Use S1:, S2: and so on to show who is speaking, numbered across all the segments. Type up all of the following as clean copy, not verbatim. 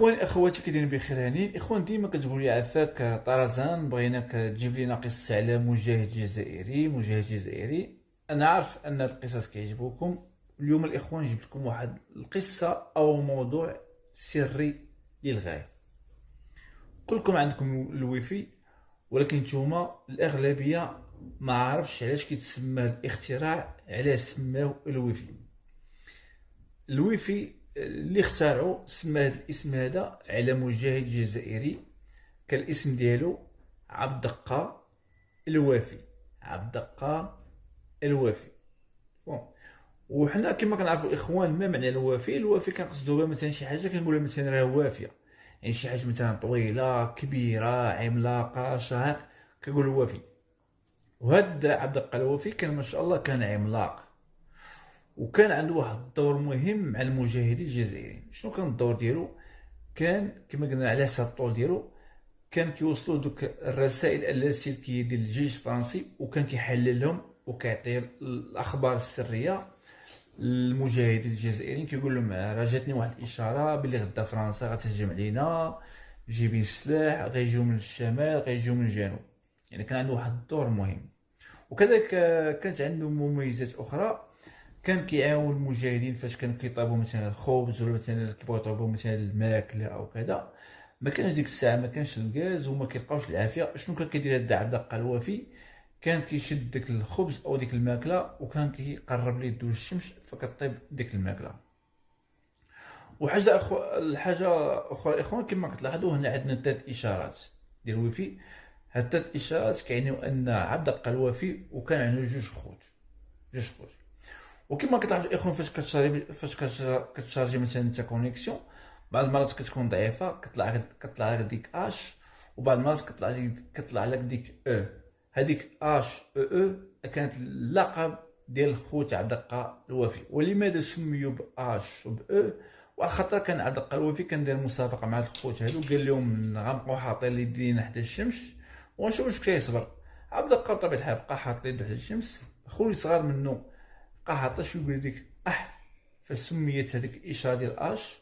S1: اخواني اخواتي كي دايرين بخير هانيين. اخوان ديما كتقول لي عفاك طرزان بغيناك تجيب لنا قصه على مجاهد جزائري. انا عارف ان القصص كيعجبوكم. اليوم الاخوان جبت لكم واحد القصه او موضوع سري للغايه. كلكم عندكم الويفي، ولكن نتوما الاغلبيه ما عارفش علاش كيتسمى الاختراع، علاش سماوه الويفي اللي اخترعوا سمى هذا الاسم هذا على مجاهد جزائري. كان الاسم ديالو عبد الدقا الوافي. عبد الدقا الوافي. بون. وحنا كما كنعرفوا الاخوان ما معنى الوافي كنقصدوا بها مثلا شي حاجه كنقولها مثلا راه وافيه، يعني شي حاجه مثلا طويله كبيره عملاقه شهر كنقولوا وافي. وهذا عبد الدقا الوافي كان ما شاء الله كان عملاق، وكان عنده واحد الدور مهم مع المجاهدين الجزائريين. شنو كان الدور ديالو؟ كان كما قلنا على حسب الطول ديالو كان كيوصلوا دوك الرسائل اللاسلكيه ديال الجيش الفرنسي، وكان كيحللهم وكيعطي الاخبار السريه للمجاهدين الجزائريين. كيقول لهم راه جاتني واحد الاشاره بلي غدا فرنسا غتهجم علينا، جايبين السلاح، غيجيو من الشمال غيجيو من الجنوب. يعني كان عنده واحد الدور مهم. وكذلك كانت عنده مميزات اخرى. كان كيعاون المجاهدين فاش كانوا كيطلبوا مثلا الخبز، ولا مثلا كيبغيو يطلبوا مثلا الماكله او كذا. ما كانش ديك الساعه ما كانش الغاز وما كيلقاوش العافيه. شنو كان كيدير هذا عبد الدقا الوافي؟ كان كيشد داك الخبز او ديك الماكله وكان كيقرب ليه يدو الشمس فكطيب ديك الماكله. الحاجه اخرى الاخوان كما كتلاحظوا هنا عندنا 3 اشارات ديال الويفي. هاد 3 اشارات كيعنيو ان عبد الدقا الوافي وكان عنده جوج خوت. وكما كتلاحظوا الاخوان فاش كتشارجي مثلا انت كونيكسيون، بعض المرات كتكون ضعيفه كطلع لك ديك اش، وبعض المرات كطلع لك ديك او. هذيك اش او كانت اللقب ديال خوت عبد الدقا الوافي. ولماذا سميوا باش وباو؟ وعلى خاطر كان عبد الدقا الوافي كان داير مسابقه مع الخوت هادو، قال لهم غنبقاو حاطين يدينا حدا الشمس ونشوف واش كيصبر. عبد الدقا بطبيعه الحال بقى حاط يدو حدا الشمس. خويا صغار منه بقى حاطه شنو يقول ديك فسميت هذيك الاشاره ديال اش.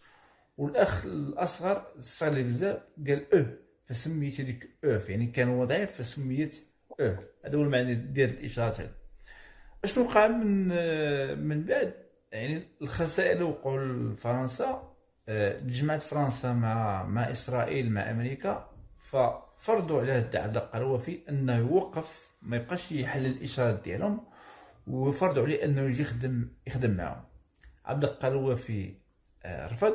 S1: والاخ الاصغر صغر بزاف قال فسميت هذيك يعني كان هو ضعيف فسميت هذا هو المعنى ديال الاشارات هذه. اشنو وقع من بعد؟ يعني الخسائر وقعوا لفرنسا. تجمعت فرنسا مع اسرائيل مع امريكا، ففرضوا على عبد الدقا الوافي انه يوقف ما يبقاش يحلل الاشارات ديالهم، وفرضوا عليه انه يجي يخدم معهم. عبد الدقا الوافي رفض.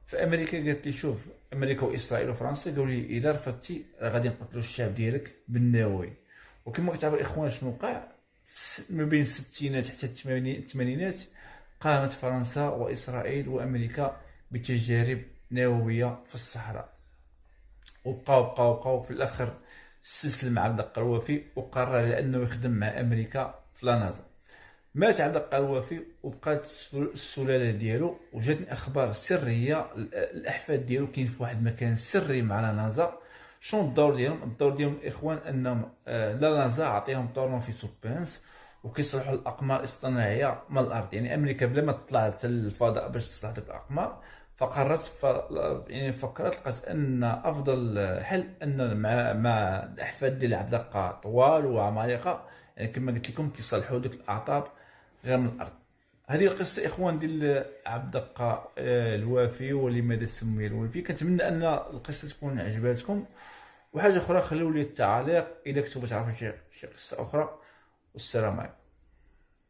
S1: فامريكا قالت لي شوف، امريكا واسرائيل وفرنسا قالوا لي الا رفضتي راه غادي نقتلوا الشعب ديالك بالنووي. وكما كتعرفوا الاخوان شنو وقع ما بين الستينات حتى الثمانينات، قامت فرنسا واسرائيل وامريكا بتجارب نوويه في الصحراء. وبقاو في الاخر استسلم عبد الدقا الوافي وقرر على انه يخدم مع امريكا في لانازا. مات عبد الدقا الوافي وبقات السلاله ديالو، وجاتني اخبار سريه الاحفاد ديالو كاين في واحد المكان سري مع لانازا. شنو الدور ديالهم؟ الدور ديالهم الاخوان انهم لانازا عطيهم طورمون في سوبانس وكيصلحوا الاقمار الاصطناعيه من الارض. يعني امريكا بلا ما تطلع حتى للفضاء باش تصلح ديك الاقمار، يعني فكرت لقات ان افضل حل ان مع الاحفاد ديال عبد الدقا طوال وعمالقه، يعني كما قلت لكم كيصلحوا ديك الاعطاب غير من الارض. هذه القصه اخوان ديال عبد الدقا الوافي ولماذا سمي الوافي. كنتمنى ان القصه تكون عجباتكم. وحاجه اخرى خليوا لي التعاليق اذا كنتو تعرفوا شي قصه اخرى. والسلام عليكم.